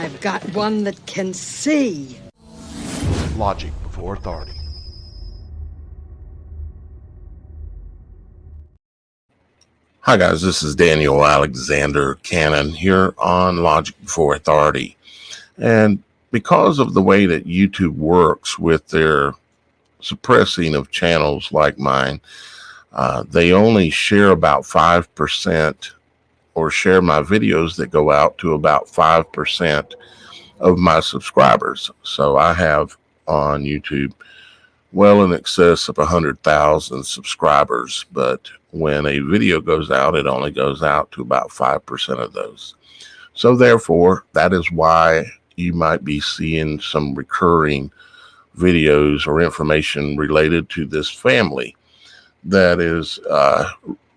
I've got one that can see. Logic before authority. Hi guys, this is Daniel Alexander Cannon here on Logic Before Authority. And because of the way that YouTube works with their suppressing of channels like mine, they only share about 5% or share my videos that go out to about 5% of my subscribers. So I have on YouTube well in excess of 100,000 subscribers, but when a video goes out, it only goes out to about 5% of those. So therefore, that is why you might be seeing some recurring videos or information related to this family that is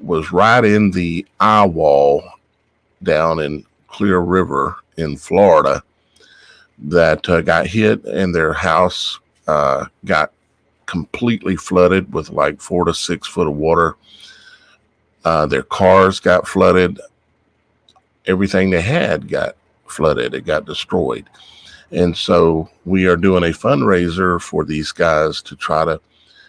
was right in the eye wall down in Clear River in Florida that got hit, and their house got completely flooded with like 4 to 6 foot of water. Their cars got flooded. Everything they had got flooded. It got destroyed. And so we are doing a fundraiser for these guys to try to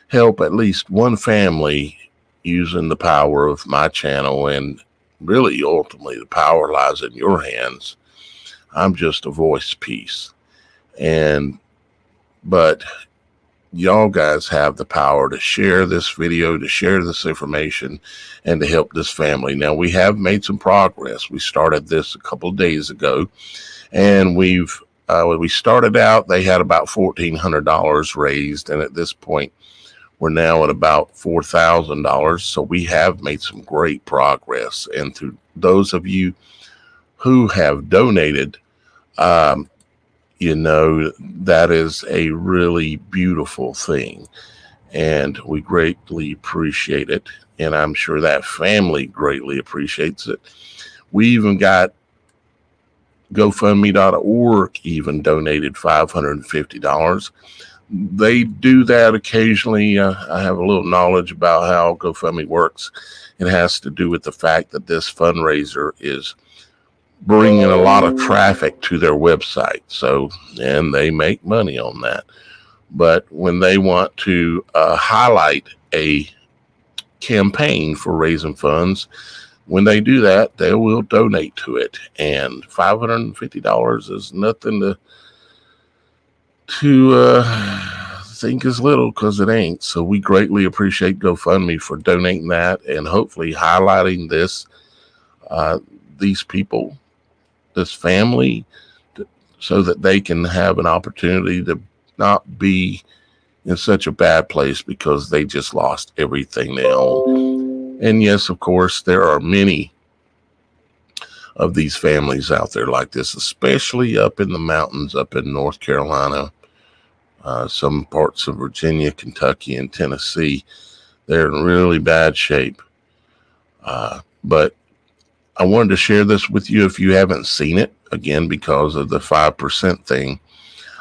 help at least one family using the power of my channel. And really, ultimately, the power lies in your hands. I'm just a voice piece. But y'all guys have the power to share this video, to share this information, and to help this family. Now, we have made some progress. We started this a couple of days ago, and when we started out, they had about $1,400 raised, and at this point, we're now at about $4,000. So we have made some great progress. And to those of you who have donated, that is a really beautiful thing, and we greatly appreciate it. And I'm sure that family greatly appreciates it. We even got GoFundMe.org even donated $550. They do that occasionally. I have a little knowledge about how GoFundMe works. It has to do with the fact that this fundraiser is bringing a lot of traffic to their website. And they make money on that. But when they want to highlight a campaign for raising funds, when they do that, they will donate to it. And $550 is nothing to think is little, because it ain't. So we greatly appreciate GoFundMe for donating that and hopefully highlighting these people, this family, so that they can have an opportunity to not be in such a bad place because they just lost everything they own. And yes, of course, there are many of these families out there like this, especially up in the mountains, up in North Carolina, some parts of Virginia, Kentucky, and Tennessee. They're in really bad shape. But I wanted to share this with you if you haven't seen it, again, because of the 5% thing.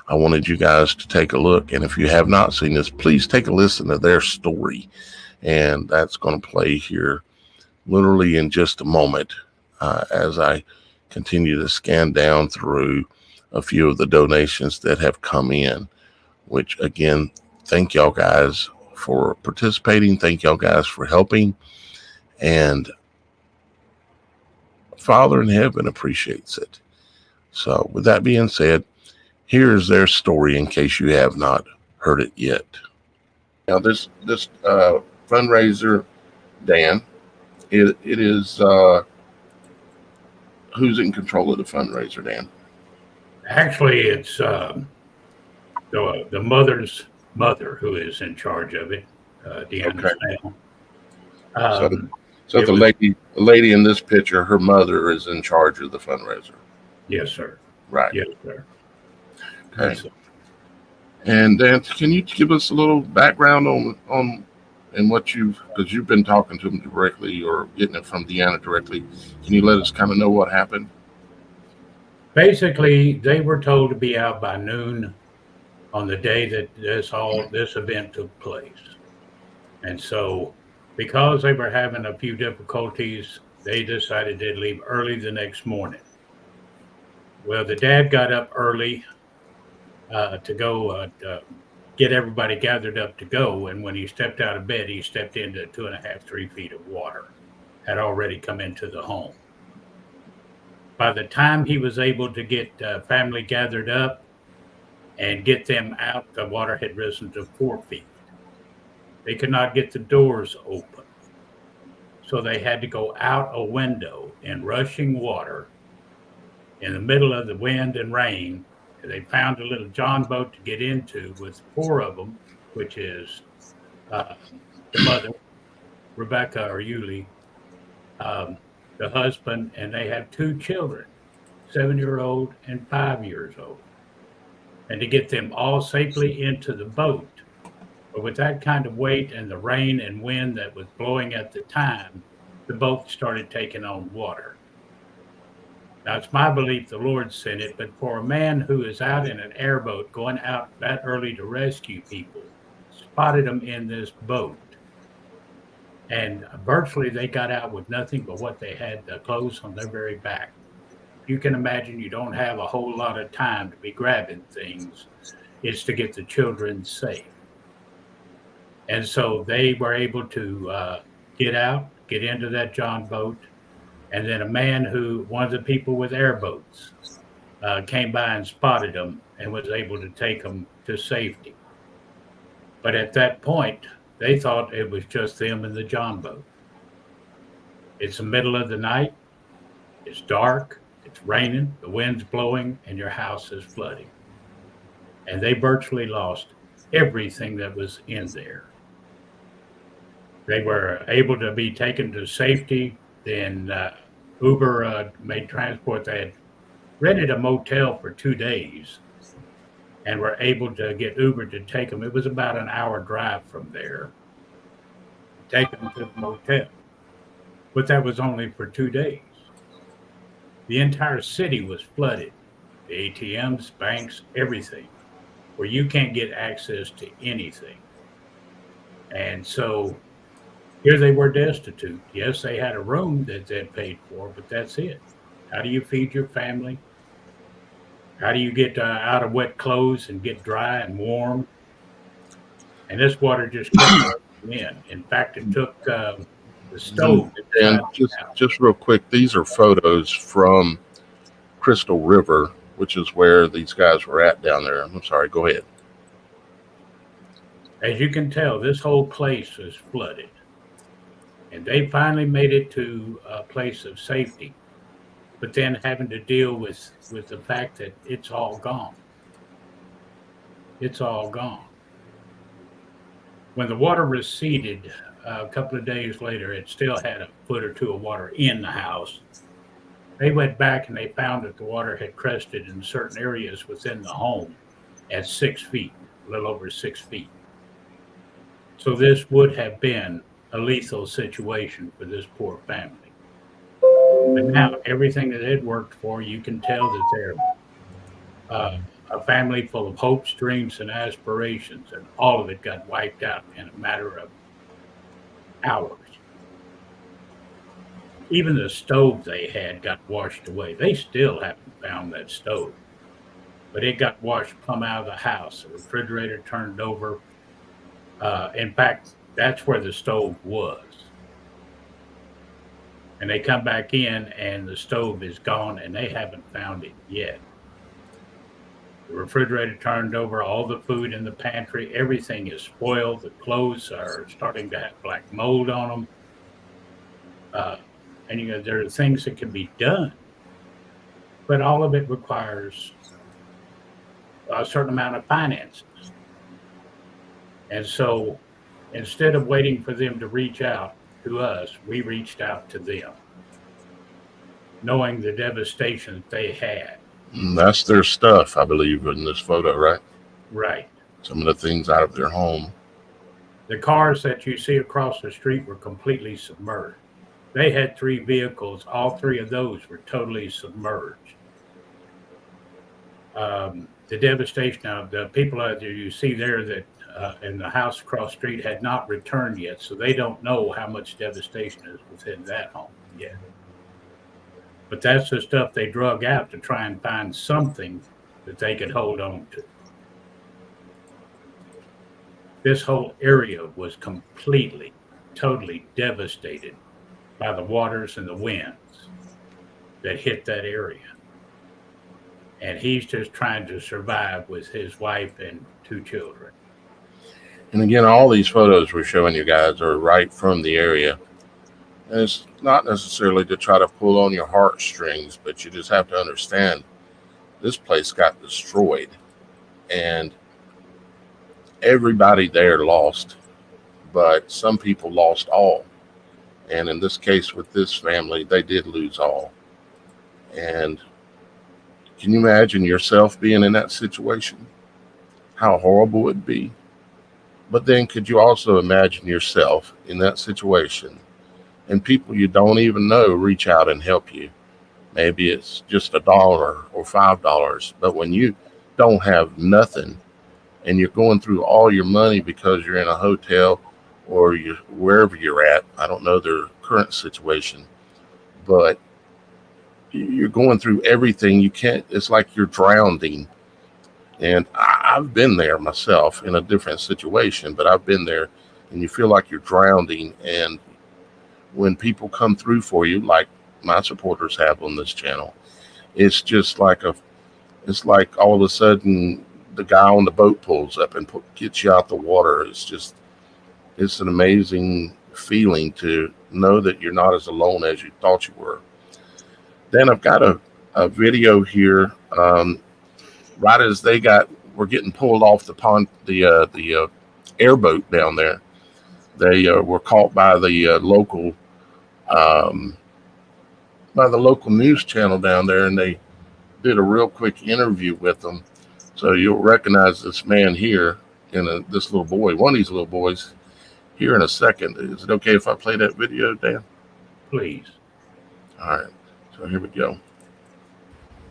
I wanted you guys to take a look. And if you have not seen this, please take a listen to their story. And that's going to play here literally in just a moment as I continue to scan down through a few of the donations that have come in, which, again, thank y'all guys for participating. Thank y'all guys for helping. And Father in heaven appreciates it. So with that being said, here's their story in case you have not heard it yet. Now this fundraiser, Dan, it is who's in control of the fundraiser, Dan? Actually, it's the mother's mother who is in charge of it, Deanna's now. So the lady in this picture, her mother is in charge of the fundraiser. Yes, sir. Right. Yes, sir. Okay. And Dan, can you give us a little background on what because you've been talking to them directly or getting it from Deanna directly. Can you let us kind of know what happened? Basically, they were told to be out by noon on the day that this event took place. And so, because they were having a few difficulties, they decided they'd leave early the next morning. Well, the dad got up early to go get everybody gathered up to go. And when he stepped out of bed, he stepped into 2.5, 3 feet of water had already come into the home. By the time he was able to get family gathered up and get them out, the water had risen to 4 feet. They could not get the doors open. So they had to go out a window in rushing water in the middle of the wind and rain. They found a little John boat to get into with 4 of them, which is the mother, Rebecca or Yulie, the husband, and they have 2 children, 7-year-old and 5 years old. And to get them all safely into the boat. But with that kind of weight and the rain and wind that was blowing at the time, the boat started taking on water. Now, it's my belief the Lord sent it, but for a man who is out in an airboat going out that early to rescue people, spotted them in this boat. And virtually they got out with nothing but what they had, the clothes on their very back. You can imagine you don't have a whole lot of time to be grabbing things. It's to get the children safe. And so they were able to get out, get into that John boat. And then a man one of the people with airboats, came by and spotted them and was able to take them to safety. But at that point, they thought it was just them in the John boat. It's the middle of the night. It's dark. It's raining. The wind's blowing, and your house is flooding. And they virtually lost everything that was in there. They were able to be taken to safety. Then Uber made transport. They had rented a motel for 2 days and were able to get Uber to take them. It was about an hour drive from there. Take them to the motel. But that was only for 2 days. The entire city was flooded. The ATMs, banks, everything, where you can't get access to anything. And so here they were destitute. Yes, they had a room that they'd paid for, but that's it. How do you feed your family? How do you get out of wet clothes and get dry and warm? And this water just kept in. In fact, it took the stove. And just real quick, these are photos from Crystal River, which is where these guys were at down there. I'm sorry, go ahead. As you can tell, this whole place is flooded. And they finally made it to a place of safety, but then having to deal with the fact that it's all gone. It's all gone. When the water receded a couple of days later, it still had a foot or 2 of water in the house. They went back and they found that the water had crested in certain areas within the home at 6 feet, a little over 6 feet. So this would have been a lethal situation for this poor family. But now everything that it worked for, you can tell that they're a family full of hopes, dreams, and aspirations, and all of it got wiped out in a matter of hours. Even the stove they had got washed away. They still haven't found that stove, but it got washed plumb out of the house. The refrigerator turned over. In fact, that's where the stove was. And they come back in and the stove is gone and they haven't found it yet. The refrigerator turned over, all the food in the pantry, everything is spoiled. The clothes are starting to have black mold on them. And there are things that can be done, but all of it requires a certain amount of finances. And so instead of waiting for them to reach out to us, we reached out to them, knowing the devastation that they had. That's their stuff, I believe, in this photo, right? Right. Some of the things out of their home. The cars that you see across the street were completely submerged. They had 3 vehicles. All 3 of those were totally submerged. The devastation of the people that you see there that in the house across the street had not returned yet, so they don't know how much devastation is within that home yet. But that's the stuff they drug out to try and find something that they could hold on to. This whole area was completely, totally devastated by the waters and the winds that hit that area. And he's just trying to survive with his wife and 2 children. And again, all these photos we're showing you guys are right from the area. And it's not necessarily to try to pull on your heartstrings, but you just have to understand this place got destroyed. And everybody there lost, but some people lost all. And in this case with this family, they did lose all. And can you imagine yourself being in that situation? How horrible it'd be. But then could you also imagine yourself in that situation and people you don't even know reach out and help you? Maybe it's just $1 or $5, but when you don't have nothing and you're going through all your money because you're in a hotel or you're wherever you're at, I don't know their current situation, but you're going through everything. You can't, it's like you're drowning. And I've been there myself in a different situation, but I've been there and you feel like you're drowning. And when people come through for you, like my supporters have on this channel, it's just like it's like all of a sudden the guy on the boat pulls up and gets you out the water. It's an amazing feeling to know that you're not as alone as you thought you were. Then I've got a video here. Right as they were getting pulled off the airboat down there, they were caught by the local news channel down there, and they did a real quick interview with them. So you'll recognize this man here and this little boy, one of these little boys, here in a second. Is it okay if I play that video, Dan? Please. All right. So here we go.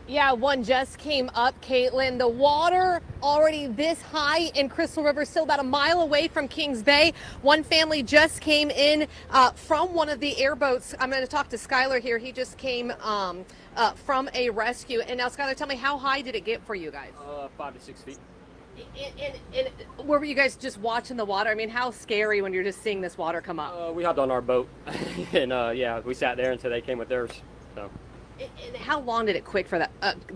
Yeah, one just came up, Caitlin. The water already this high in Crystal River, still about a mile away from Kings Bay. One family just came in from one of the airboats. I'm going to talk to Skylar here. He just came from a rescue. And now, Skylar, tell me, how high did it get for you guys? 5 to 6 feet. And were you guys just watching the water? I mean, how scary when you're just seeing this water come up? We hopped on our boat, and yeah, we sat there until they came with theirs. So. And how long did it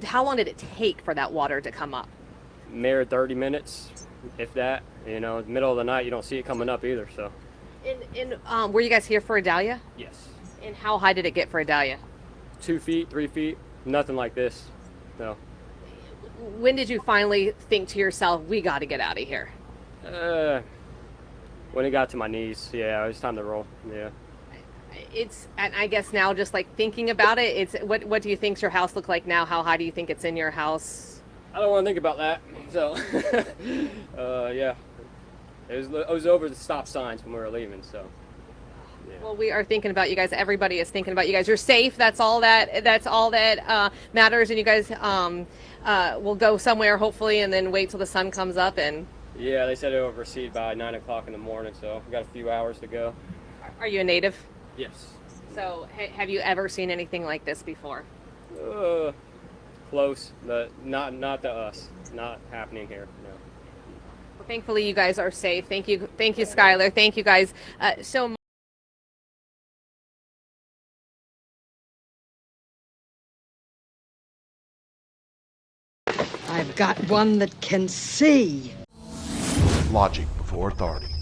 how long did it take for that water to come up? Mere 30 minutes, if that. You know, in the middle of the night, you don't see it coming up either. So. And were you guys here for Adalia? Yes. And how high did it get for Adalia? 2 feet, 3 feet, nothing like this. No. When did you finally think to yourself, we got to get out of here? When it got to my knees, yeah, it was time to roll. Yeah. And I guess now, just like thinking about it, it's what do you think's your house look like now? How high do you think it's in your house? I don't want to think about that. So, yeah, it was over the stop signs when we were leaving. So, yeah. Well, we are thinking about you guys. Everybody is thinking about you guys. You're safe. That's all that matters. And you guys will go somewhere hopefully, and then wait till the sun comes up. And yeah, they said it would recede by 9 o'clock in the morning. So we got a few hours to go. Are you a native? Yes. So have you ever seen anything like this before? Close, but not to us. Not happening here. No. Well, thankfully, you guys are safe. Thank you, Skylar. Thank you guys so much. I've got one that can see. Logic before authority.